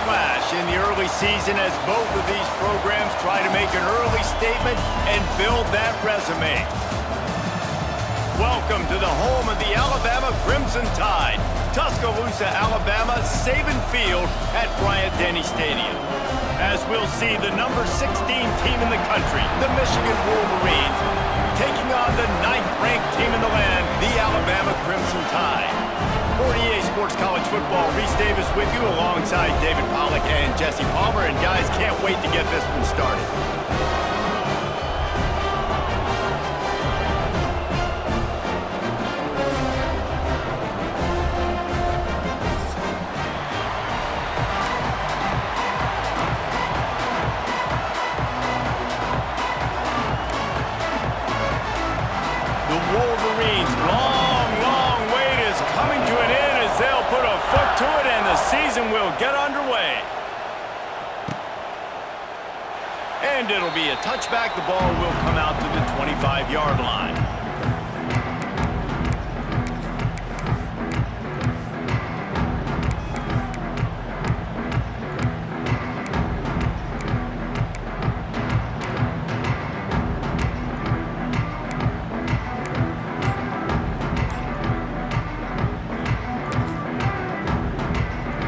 clash in the early season as both of these programs try to make an early statement and build that resume. Welcome to the home of the Alabama Crimson Tide, Tuscaloosa, Alabama, Saban Field at Bryant-Denny Stadium. As we'll see the number 16 team in the country, the Michigan Wolverines, taking on the 9th-ranked team in the land, the Alabama Crimson Tide. For EA Sports College Football, Reese Davis with you alongside David Pollack and Jesse Palmer. And guys, can't wait to get this one started. The Wolverines' long wait is coming to an end as they'll put a foot to it and the season will get underway. And it'll be a touchback. The ball will come out to the 25-yard line.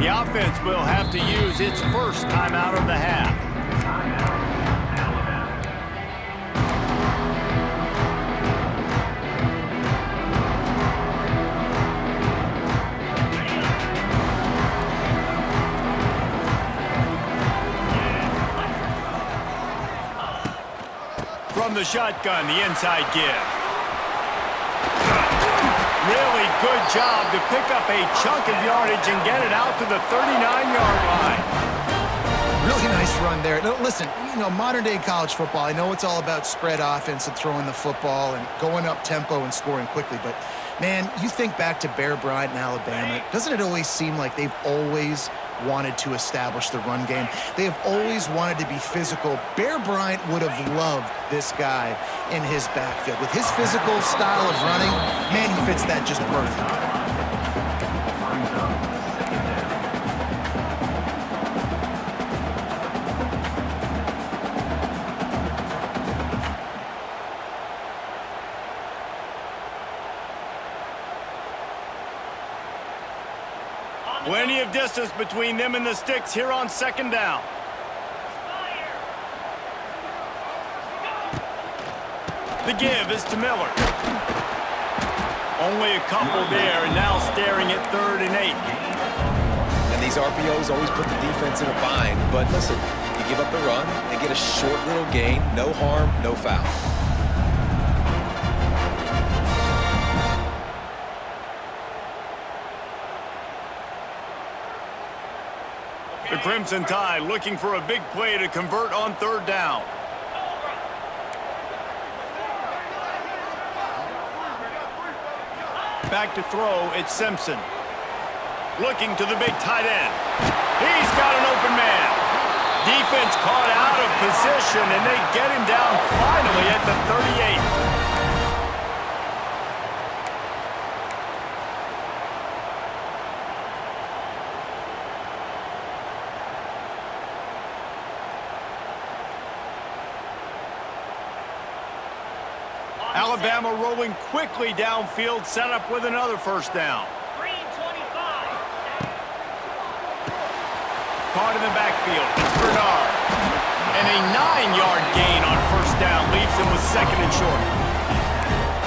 The offense will have to use its first timeout of the half. From the shotgun, the inside give. Really good job to pick up a chunk of yardage and get it out to the 39-yard line. Really nice run there. No, listen, modern-day college football, I know it's all about spread offense and throwing the football and going up tempo and scoring quickly, but, man, you think back to Bear Bryant in Alabama, doesn't it always seem like they've always wanted to establish the run game? They have always wanted to be physical. Bear Bryant would have loved this guy in his backfield. With his physical style of running, man, he fits that just perfect. Plenty of distance between them and the sticks here on second down. The give is to Miller. Only a couple there, and now staring at 3rd and 8. And these RPOs always put the defense in a bind. But listen, you give up the run, they get a short little gain, no harm, no foul. The Crimson Tide looking for a big play to convert on 3rd down. Back to throw, it's Simpson. Looking to the big tight end. He's got an open man. Defense caught out of position, and they get him down finally at the 38. Alabama rolling quickly downfield, set up with another first down. Caught in the backfield, it's Bernard. And a 9-yard gain on first down leaves them with 2nd and short.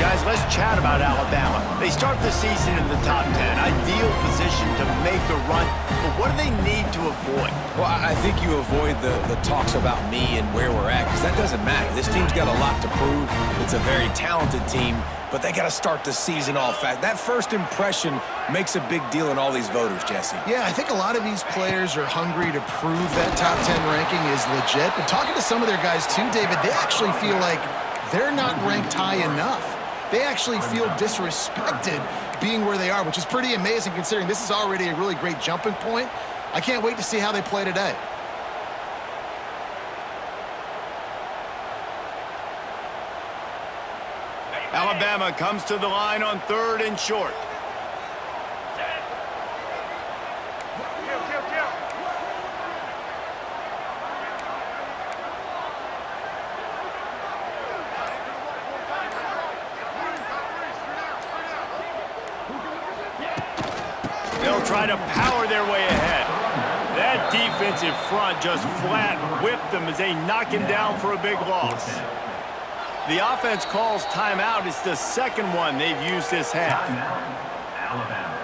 Guys, let's chat about Alabama. They start the season in the top 10. Ideal position to make a run, but what do they need to avoid? Well, I think you avoid the talks about me and where we're at, because that doesn't matter. This team's got a lot to prove. It's a very talented team, but they got to start the season off fast. That first impression makes a big deal in all these voters, Jesse. Yeah, I think a lot of these players are hungry to prove that top 10 ranking is legit. But talking to some of their guys too, David, they actually feel like they're not ranked high enough. They actually feel disrespected being where they are, which is pretty amazing considering this is already a really great jumping point. I can't wait to see how they play today. Alabama comes to the line on 3rd and short. They'll try to power their way ahead. That defensive front just flat whipped them as they knock him down for a big loss. The offense calls timeout. It's the second one they've used this half. Alabama.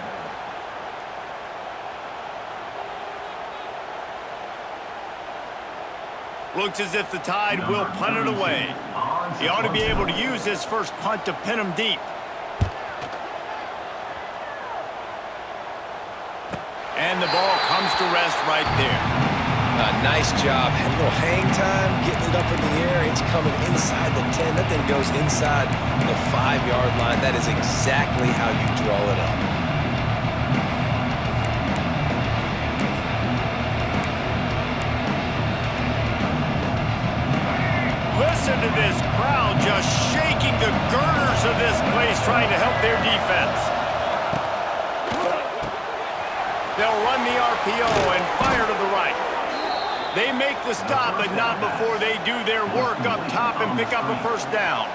Looks as if the Tide will punt it away. He ought to be able to use this first punt to pin him deep. And the ball comes to rest right there. Nice job. A little hang time, getting it up in the air. It's coming inside the 10. That thing goes inside the 5-yard line. That is exactly how you draw it up. Listen to this crowd just shaking the girders of this place, trying to help their defense. They'll run the RPO and fire to the right. They make the stop, but not before they do their work up top and pick up a first down.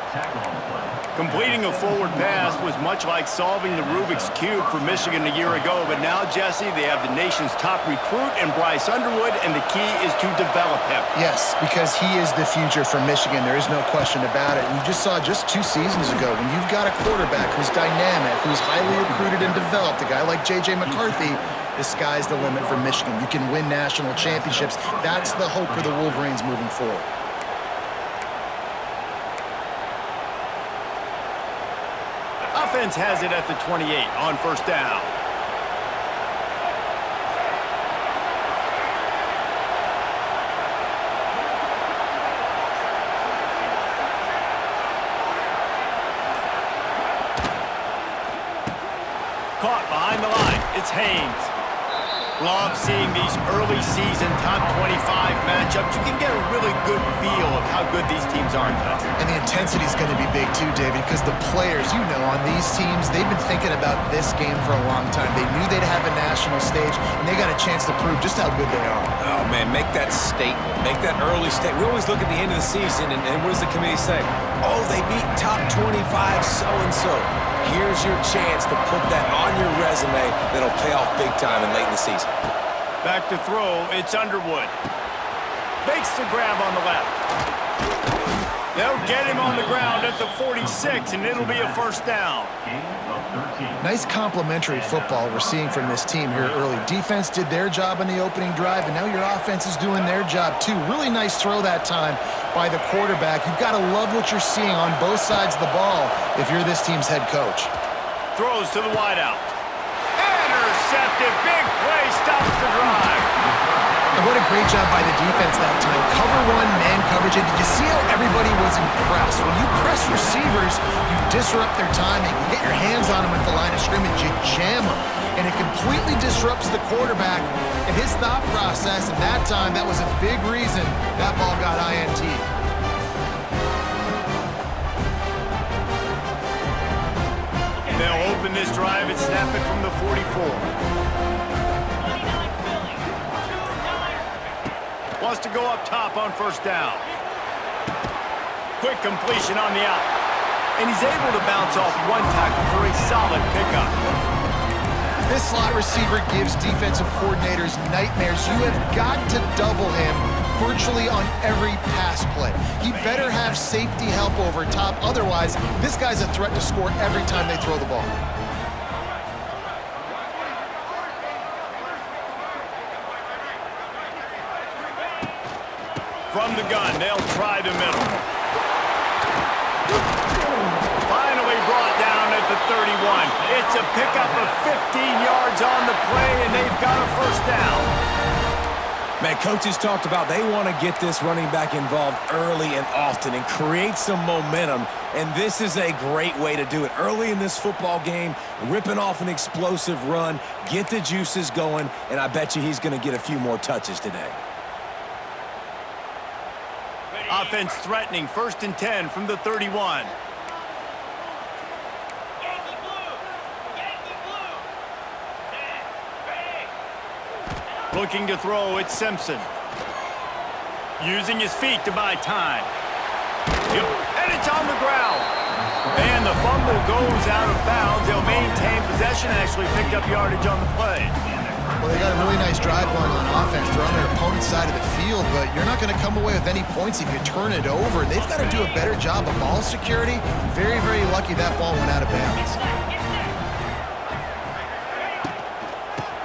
Completing a forward pass was much like solving the Rubik's Cube for Michigan a year ago, but now, Jesse, they have the nation's top recruit in Bryce Underwood, and the key is to develop him. Yes, because he is the future for Michigan. There is no question about it. And you just saw just 2 seasons ago, when you've got a quarterback who's dynamic, who's highly recruited and developed, a guy like J.J. McCarthy, the sky's the limit for Michigan. You can win national championships. That's the hope for the Wolverines moving forward. Offense has it at the 28 on first down. Caught behind the line. It's Haynes. Love seeing these early season top 25 matchups. You can get a really good feel of how good these teams are. And the intensity is going to be big too, David, because the players, you know, on these teams, they've been thinking about this game for a long time. They knew they'd have a national stage, and they got a chance to prove just how good they are. Oh, man, make that statement. Make that early statement. We always look at the end of the season, and what does the committee say? Oh, they beat top 25 so-and-so. Here's your chance to put that on your resume that'll pay off big time and late in the season. Back to throw, it's Underwood. Makes the grab on the left. They'll get him on the ground at the 46, and it'll be a first down. Nice complementary football we're seeing from this team here early. Defense did their job in the opening drive, and now your offense is doing their job too. Really nice throw that time by the quarterback. You've got to love what you're seeing on both sides of the ball if you're this team's head coach. Throws to the wideout. Intercepted. Big play. Stops the drive. And what a great job by the defense that time. Cover one, man coverage. And did you see how everybody was impressed? When you press receivers, you disrupt their timing. You get your hands on them at the line of scrimmage. You jam them. And it completely disrupts the quarterback and his thought process. And that time, that was a big reason that ball got INT. They'll open this drive and snap it from the 44. Wants to go up top on first down. Quick completion on the out. And he's able to bounce off one tackle for a solid pickup. This slot receiver gives defensive coordinators nightmares. You have got to double him virtually on every pass play. He better have safety help over top. Otherwise, this guy's a threat to score every time they throw the ball. From the gun, they'll try the middle. Finally brought down at the 31. It's a pickup of 15 yards on the play, and they've got a first down. Man, coaches talked about they want to get this running back involved early and often and create some momentum, and this is a great way to do it. Early in this football game, ripping off an explosive run, get the juices going, and I bet you he's going to get a few more touches today. Offense threatening, 1st and 10 from the 31. Looking to throw, it's Simpson. Using his feet to buy time. Yep. And it's on the ground. And the fumble goes out of bounds. They'll maintain possession, actually picked up yardage on the play. Well, they got a really nice drive going on offense. They're on their opponent's side of the field, but you're not going to come away with any points if you turn it over. They've got to do a better job of ball security. Very, very lucky that ball went out of bounds.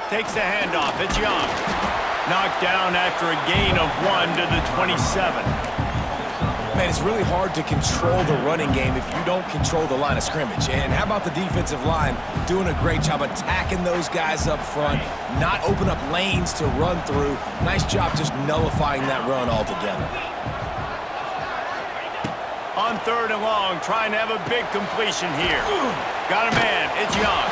Takes the handoff. It's Young. Knocked down after a gain of 1 to the 27. Man, it's really hard to control the running game if you don't control the line of scrimmage. And how about the defensive line doing a great job attacking those guys up front, not open up lanes to run through. Nice job just nullifying that run altogether. On 3rd and long, trying to have a big completion here. Got a man. It's Young.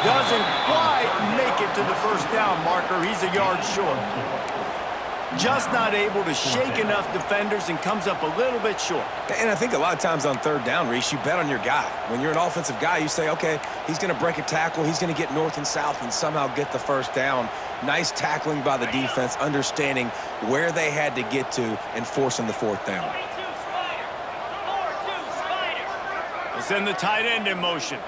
Doesn't quite make it to the first down marker. He's a yard short. Just not able to shake enough defenders and comes up a little bit short. And I think a lot of times on 3rd down, Reese, you bet on your guy. When you're an offensive guy, you say, okay, he's going to break a tackle, he's going to get north and south and somehow get the first down. Nice tackling by the defense, understanding where they had to get to and forcing the 4th down. They send the tight end in motion.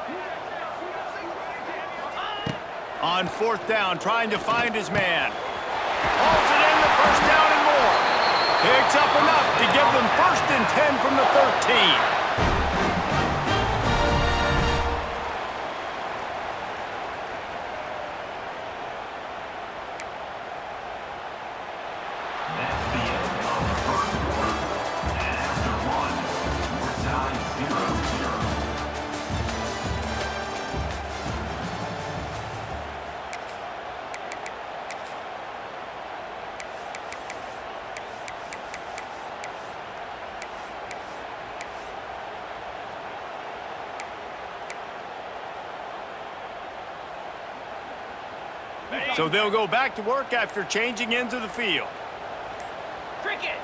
On 4th down, trying to find his man. Hauls it in, the first down and more. Picks up enough to give them 1st and 10 from the 13. So they'll go back to work after changing into the field. Cricket.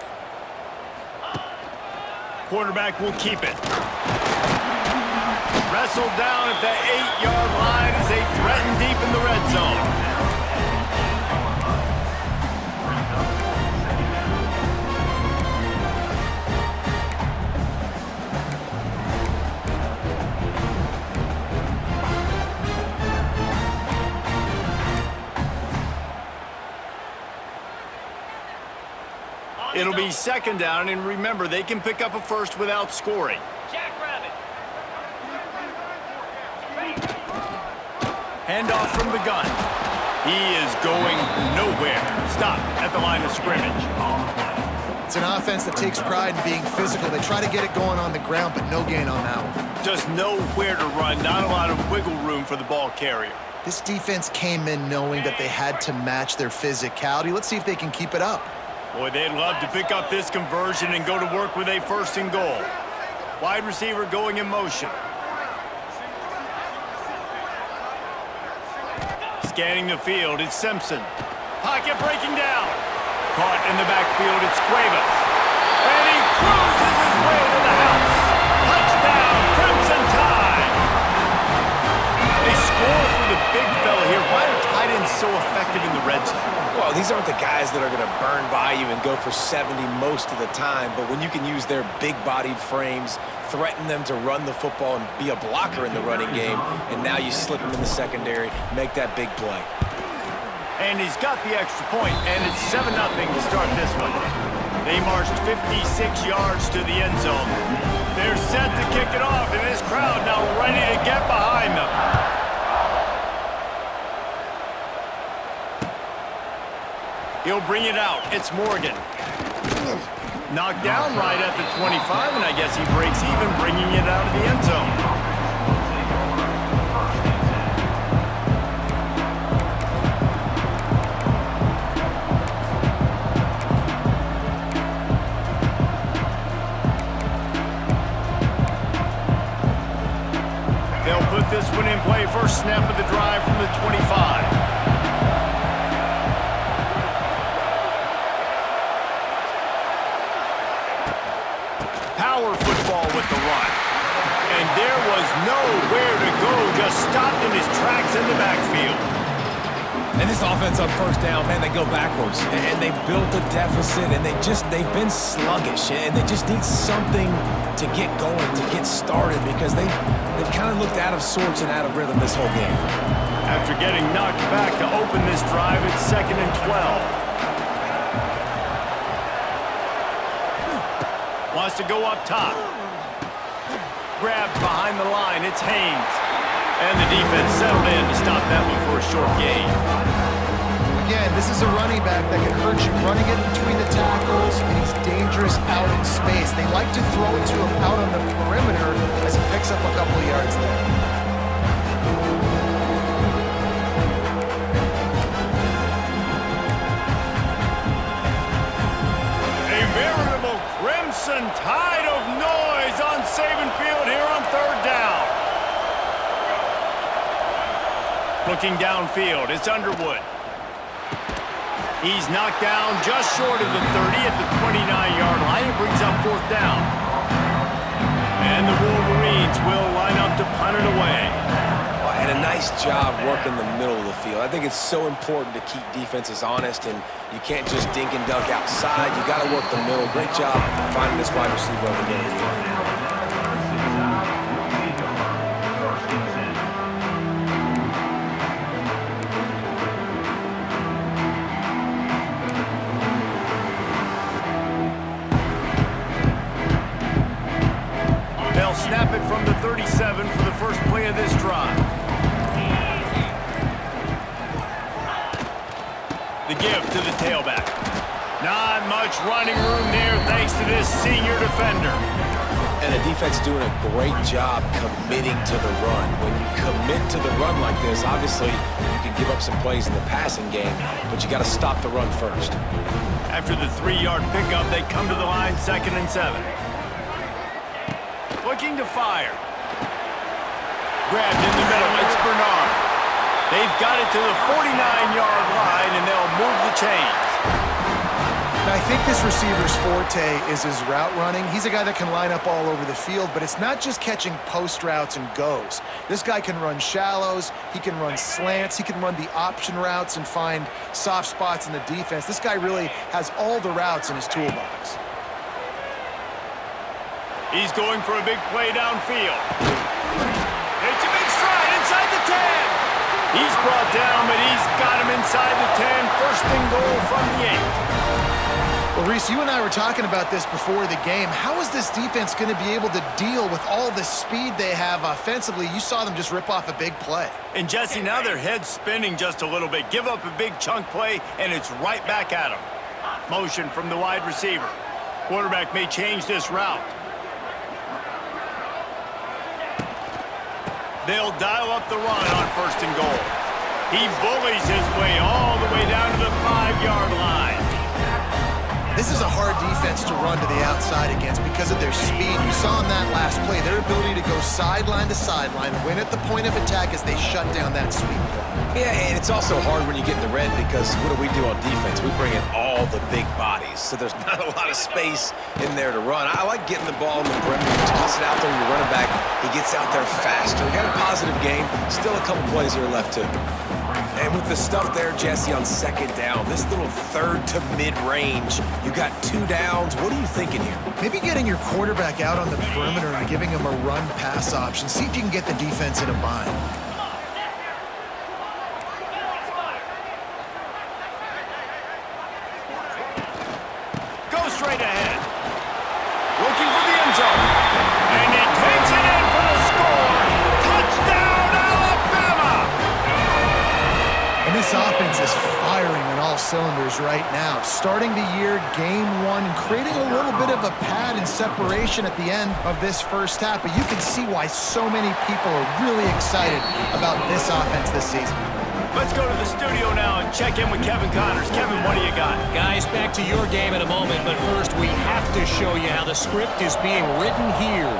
Quarterback will keep it. Wrestled down at the 8-yard line as they threaten deep in the red zone. It'll be 2nd down, and remember, they can pick up a first without scoring. Handoff from the gun. He is going nowhere. Stop at the line of scrimmage. It's an offense that takes pride in being physical. They try to get it going on the ground, but no gain on that one. Just nowhere to run, not a lot of wiggle room for the ball carrier. This defense came in knowing that they had to match their physicality. Let's see if they can keep it up. Boy, they'd love to pick up this conversion and go to work with a 1st and goal. Wide receiver going in motion. Scanning the field, it's Simpson. Pocket breaking down. Caught in the backfield, it's Cuevas. And he cruises his way to the house. Touchdown, Crimson Tide. They score for the big fella here. Why are tight ends so effective in the red zone? Well, these aren't the guys that are going to burn by you and go for 70 most of the time, but when you can use their big-bodied frames, threaten them to run the football and be a blocker in the running game, and now you slip them in the secondary, make that big play. And he's got the extra point, and it's 7-0 to start this one. They marched 56 yards to the end zone. They're set to kick it off, and this crowd now ready to get behind them. He'll bring it out. It's Morgan. Knocked down right at the 25, and I guess he breaks even, bringing it out of the end zone. They'll put this one in play. First snap of the drive from the 25. Power football with the run. And there was nowhere to go, just stopped in his tracks in the backfield. And this offense on first down, man, they go backwards. And they built a deficit, and they've been sluggish. And they just need something to get going, to get started, because they've kind of looked out of sorts and out of rhythm this whole game. After getting knocked back to open this drive, it's 2nd and 12. Wants to go up top. Grabbed behind the line, it's Haynes. And the defense settled in to stop that one for a short gain. Again, this is a running back that can hurt you running it between the tackles, and he's dangerous out in space. They like to throw it to him out on the perimeter as he picks up a couple of yards there. A veritable crimson tide of noise on Saban Field here on 3rd down. Looking downfield, it's Underwood. He's knocked down just short of the 30 at the 29-yard line. It brings up 4th down. And the Wolverines will line up to punt it away. Well, and a nice job working the middle of the field. I think it's so important to keep defenses honest, and you can't just dink and dunk outside. You got to work the middle. Great job finding this wide receiver over the middle of the field. Snap it from the 37 for the first play of this drive. The give to the tailback. Not much running room there thanks to this senior defender. And the defense doing a great job committing to the run. When you commit to the run like this, obviously you can give up some plays in the passing game, but you got to stop the run first. After the 3-yard pickup, they come to the line 2nd and 7. Looking to fire. Grabbed in the middle. It's Bernard. They've got it to the 49-yard line, and they'll move the chains. Now, I think this receiver's forte is his route running. He's a guy that can line up all over the field, but it's not just catching post routes and goes. This guy can run shallows. He can run slants. He can run the option routes and find soft spots in the defense. This guy really has all the routes in his toolbox. He's going for a big play downfield. It's a big stride inside the 10. He's brought down, but he's got him inside the 10. 1st and goal from the 8. Well, Reese, you and I were talking about this before the game. How is this defense going to be able to deal with all the speed they have offensively? You saw them just rip off a big play. And, Jesse, now their head's spinning just a little bit. Give up a big chunk play, and it's right back at them. Motion from the wide receiver. Quarterback may change this route. They'll dial up the run on 1st and goal. He bullies his way all the way down to the 5-yard line. This is a hard defense to run to the outside against because of their speed. You saw in that last play, their ability to go sideline to sideline, win at the point of attack as they shut down that sweep play. Yeah, and it's also hard when you get in the red because what do on defense? We bring in all the big bodies, so there's not a lot of space in there to run. I like getting the ball in the perimeter. You toss it out there, you're running back. He gets out there faster. We got a positive game. Still a couple plays here left, too. And with the stuff there, Jesse, on 2nd down, this little 3rd to mid-range, you got 2 downs. What are you thinking here? Maybe getting your quarterback out on the perimeter and giving him a run-pass option. See if you can get the defense in a bind. Go straight ahead. Looking for the end zone. And he takes it in for the score. Touchdown, Alabama! And this offense is firing on all cylinders right now. Starting the year, game 1, and creating a little bit of a pad and separation at the end of this first half. But you can see why so many people are really excited about this offense this season. Let's go to the studio now and check in with Kevin Connors. Kevin, what do you got? Guys, back to your game in a moment, but first we have to show you how the script is being written here.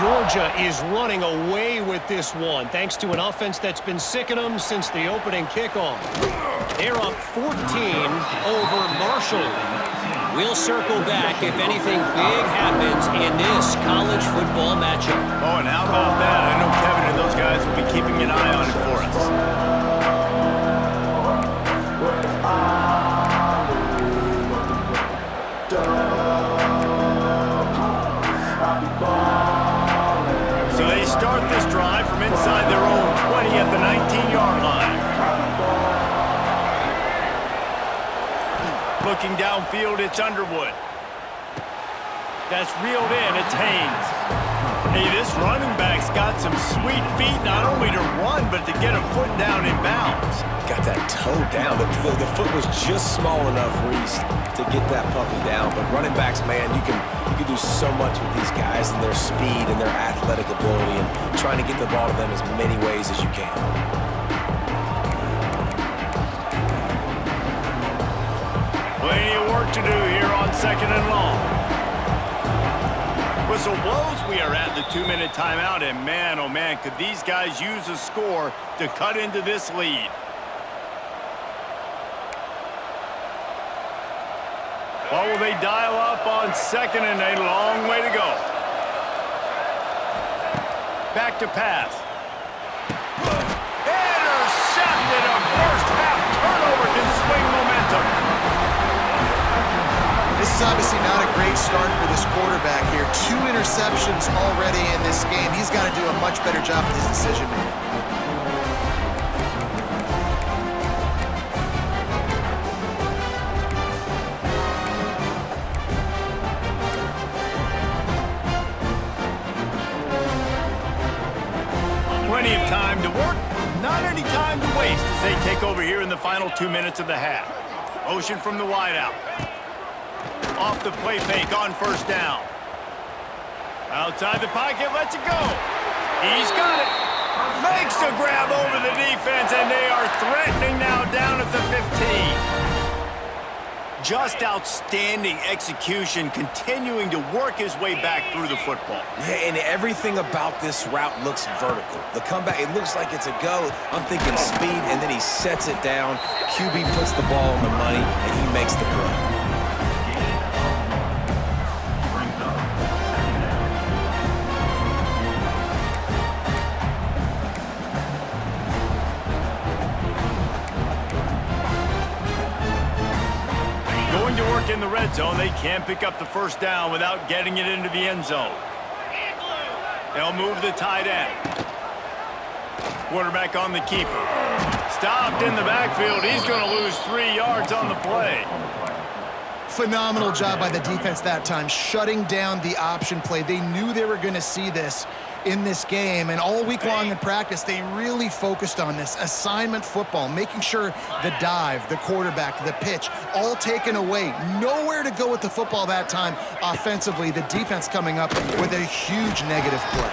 Georgia is running away with this one, thanks to an offense that's been sicking them since the opening kickoff. They're up 14 over Marshall. We'll circle back if anything big happens in this college football matchup. Oh, and how about that? I know Kevin and those guys will be keeping an eye on it for us. Looking downfield, it's Underwood. That's reeled in, it's Haynes. Hey, this running back's got some sweet feet, not only to run, but to get a foot down in bounds. Got that toe down. The foot was just small enough, Reese, to get that puppy down. But running backs, man, you can do so much with these guys and their speed and their athletic ability and trying to get the ball to them as many ways as you can. Plenty of work to do here on 2nd and long. Whistle blows, we are at the 2-minute timeout, and man, oh man, could these guys use a score to cut into this lead. What will they dial up on 2nd and a long way to go? Back to pass. Intercepted, a first half turnover can swing momentum. This is obviously not a great start for this quarterback here. 2 interceptions already in this game. He's got to do a much better job with his decision-making. Plenty of time to work, not any time to waste as they take over here in the final 2 minutes of the half. Motion from the wideout. Off the play fake on first down. Outside the pocket, lets it go. He's got it. Makes a grab over the defense, and they are threatening now down at the 15. Just outstanding execution, continuing to work his way back through the football. Yeah, and everything about this route looks vertical. The comeback, it looks like it's a go. I'm thinking speed, and then he sets it down. QB puts the ball on the money, and he makes the play. Going to work in the red zone, they can't pick up the first down without getting it into the end zone. They'll move the tight end. Quarterback on the keeper. Stopped in the backfield. He's going to lose 3 yards on the play. Phenomenal job by the defense that time, shutting down the option play. They knew they were going to see this in this game, and all week long in practice, they really focused on this assignment football, making sure the dive, the quarterback, the pitch, all taken away. Nowhere to go with the football that time offensively. The defense coming up with a huge negative play.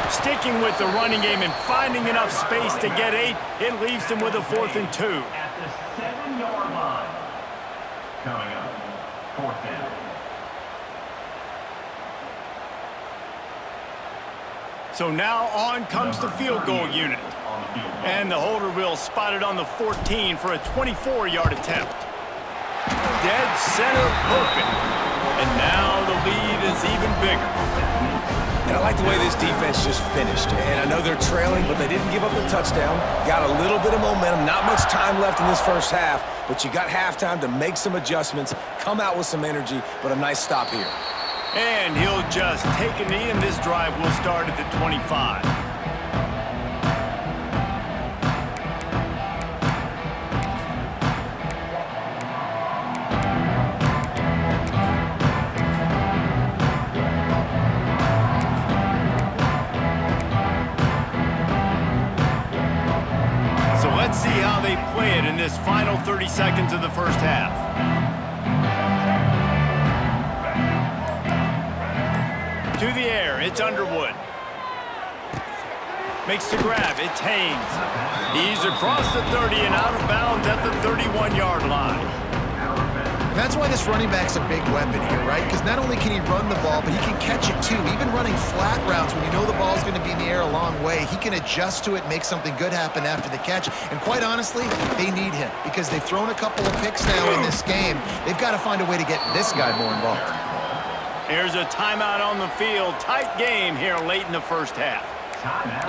Sticking with the running game and finding enough space to get 8, it leaves them with a 4th and 2. At the 7-yard line. Coming up, 4th down. So now on comes the field goal unit. And the holder will spot it on the 14 for a 24-yard attempt. Dead center perfect. And now the lead is even bigger. And I like the way this defense just finished. And I know they're trailing, but they didn't give up the touchdown. Got a little bit of momentum. Not much time left in this first half, but you got halftime to make some adjustments, come out with some energy, but a nice stop here. And he'll just take a knee, and this drive will start at the 25. So let's see how they play it in this final 30 seconds of the first half. To the air, it's Underwood. Makes the grab, it's Haynes. He's across the 30 and out of bounds at the 31-yard line. And that's why this running back's a big weapon here, right? Because not only can he run the ball, but he can catch it too. Even running flat routes when you know the ball's going to be in the air a long way, he can adjust to it, make something good happen after the catch. And quite honestly, they need him because they've thrown a couple of picks now in this game. They've got to find a way to get this guy more involved. Here's a timeout on the field. Tight game here late in the first half.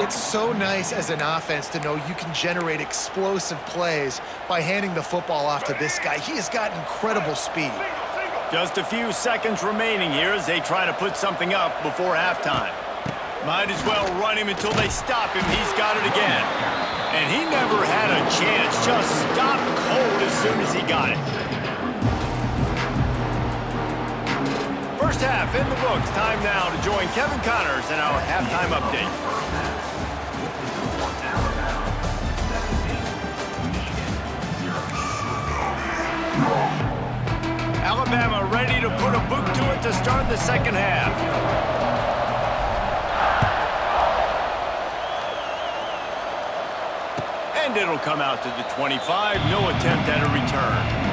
It's so nice as an offense to know you can generate explosive plays by handing the football off to this guy. He has got incredible speed. Just a few seconds remaining here as they try to put something up before halftime. Might as well run him until they stop him. He's got it again. And he never had a chance. Just stopped cold as soon as he got it. First half in the books. Time now to join Kevin Connors in our halftime update. Alabama ready to put a boot to it to start the second half. And it'll come out to the 25. No attempt at a return.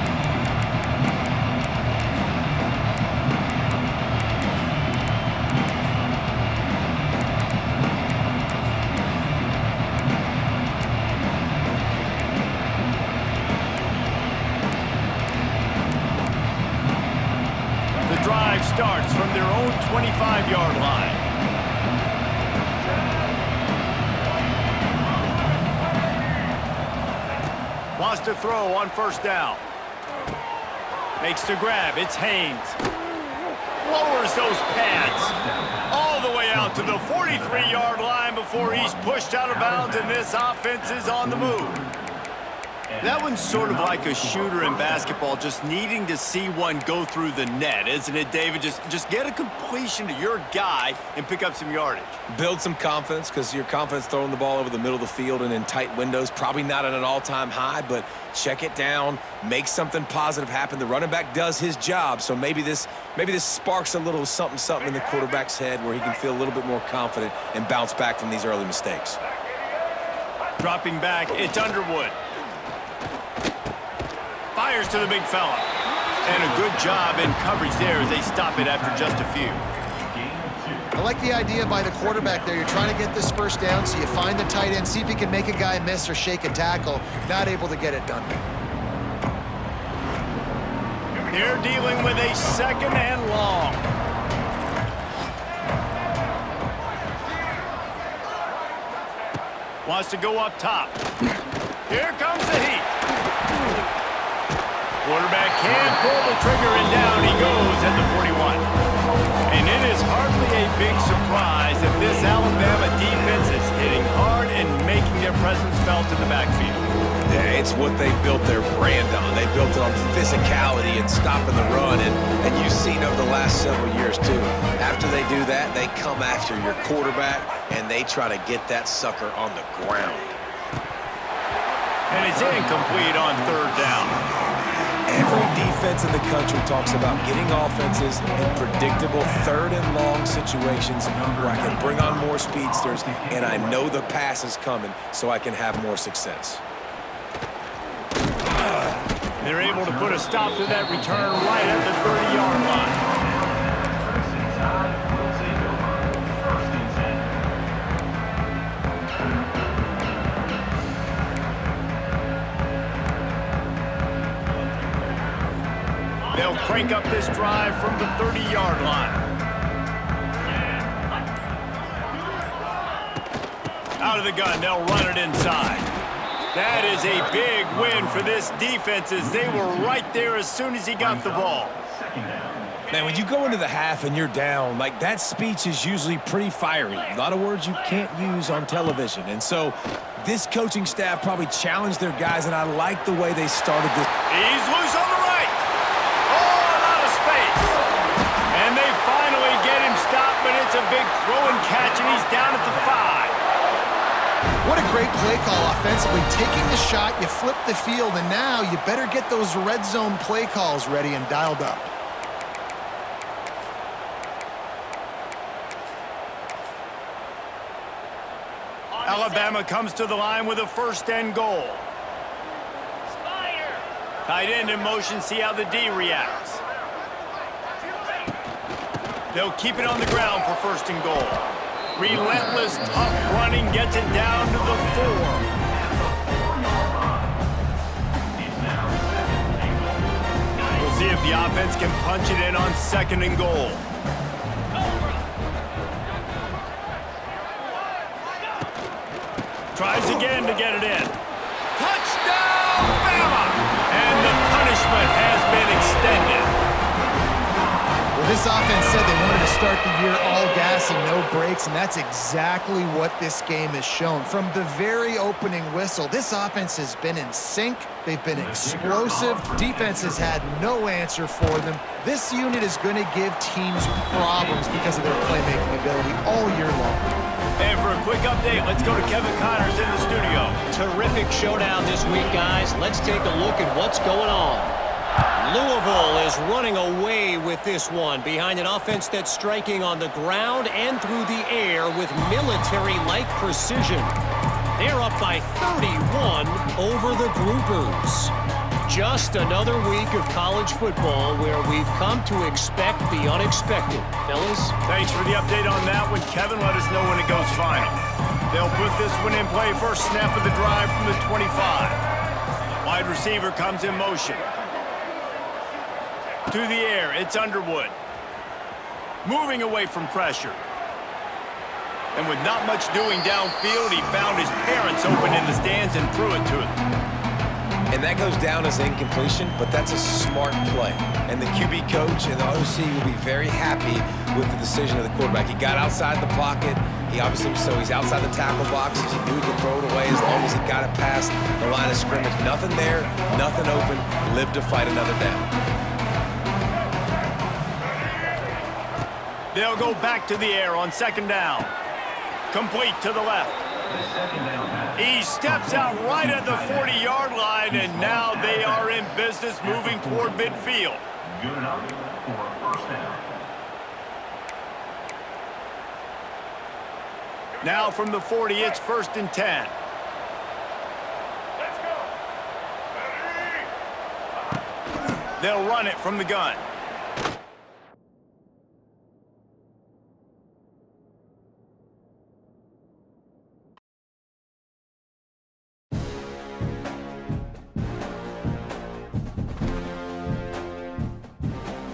Starts from their own 25-yard line. Wants to throw on first down. Makes the grab. It's Haynes. Lowers those pads all the way out to the 43-yard line before he's pushed out of bounds, and this offense is on the move. That one's sort of like a shooter in basketball, just needing to see one go through the net, isn't it, David? Just get a completion to your guy and pick up some yardage. Build some confidence, because your confidence throwing the ball over the middle of the field and in tight windows, probably not at an all-time high, but check it down, make something positive happen. The running back does his job, so maybe this sparks a little something in the quarterback's head where he can feel a little bit more confident and bounce back from these early mistakes. Dropping back, it's Underwood. Fires to the big fella. And a good job in coverage there as they stop it after just a few. I like the idea by the quarterback there. You're trying to get this first down, so you find the tight end, see if you can make a guy miss or shake a tackle. Not able to get it done. They're dealing with a second and long. Wants to go up top. Here comes the heat. Quarterback can't pull the trigger, and down he goes at the 41. And it is hardly a big surprise that this Alabama defense is hitting hard and making their presence felt in the backfield. Yeah, it's what they built their brand on. They built it on physicality and stopping the run, and you've seen over the last several years, too. After they do that, they come after your quarterback, and they try to get that sucker on the ground. And it's incomplete on third down. Every defense in the country talks about getting offenses in predictable third and long situations where I can bring on more speedsters and I know the pass is coming so I can have more success. They're able to put a stop to that return right at the 30-yard line. They'll crank up this drive from the 30-yard line. Out of the gun, they'll run it inside. That is a big win for this defense as they were right there as soon as he got the ball. Man, when you go into the half and you're down, like that speech is usually pretty fiery. A lot of words you can't use on television. And so this coaching staff probably challenged their guys, and I like the way they started this. He's loose on the right. And they finally get him stopped, but it's a big throw and catch, and he's down at the 5. What a great play call offensively. Taking the shot, you flip the field, and now you better get those red zone play calls ready and dialed up. Alabama comes to the line with a first and goal. Tight end in motion, see how the D reacts. They'll keep it on the ground for first and goal. Relentless, tough running gets it down to the 4. We'll see if the offense can punch it in on second and goal. Tries again to get it in. Touchdown, Bama! And the punishment has been extended. Well, this This offense said they wanted to start the year all gas and no brakes, and that's exactly what this game has shown. From the very opening whistle, this offense has been in sync. They've been explosive. Defense has had no answer for them. This unit is going to give teams problems because of their playmaking ability all year long. And for a quick update, let's go to Kevin Connors in the studio. Terrific showdown this week, guys. Let's take a look at what's going on. Louisville is running away with this one behind an offense that's striking on the ground and through the air with military-like precision. They're up by 31 over the Groupers. Just another week of college football where we've come to expect the unexpected. Fellas? Thanks for the update on that one, Kevin. Let us know when it goes final. They'll put this one in play. First snap of the drive from the 25. Wide receiver comes in motion. To the air, it's Underwood. Moving away from pressure. And with not much doing downfield, he found his parents open in the stands and threw it to him. And that goes down as incompletion, but that's a smart play. And the QB coach and the OC will be very happy with the decision of the quarterback. He got outside the pocket. He obviously, so he's outside the tackle box. He knew he could throw it away as long as he got it past the line of scrimmage. Nothing there, nothing open. Lived to fight another down. They'll go back to the air on second down. Complete to the left. He steps out right at the 40-yard line, and now they are in business moving toward midfield. Good enough for a first down. Now from the 40, it's 1st and 10. They'll run it from the gun.